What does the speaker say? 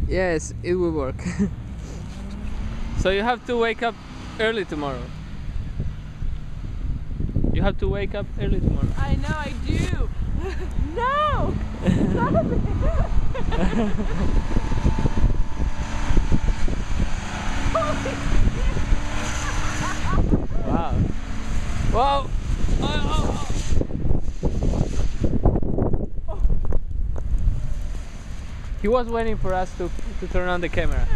Yes, it will work. So you have to wake up early tomorrow. You have to wake up early tomorrow. I know, I do. No! Stop it! Wow. Whoa! Oh. He was waiting for us to turn on the camera.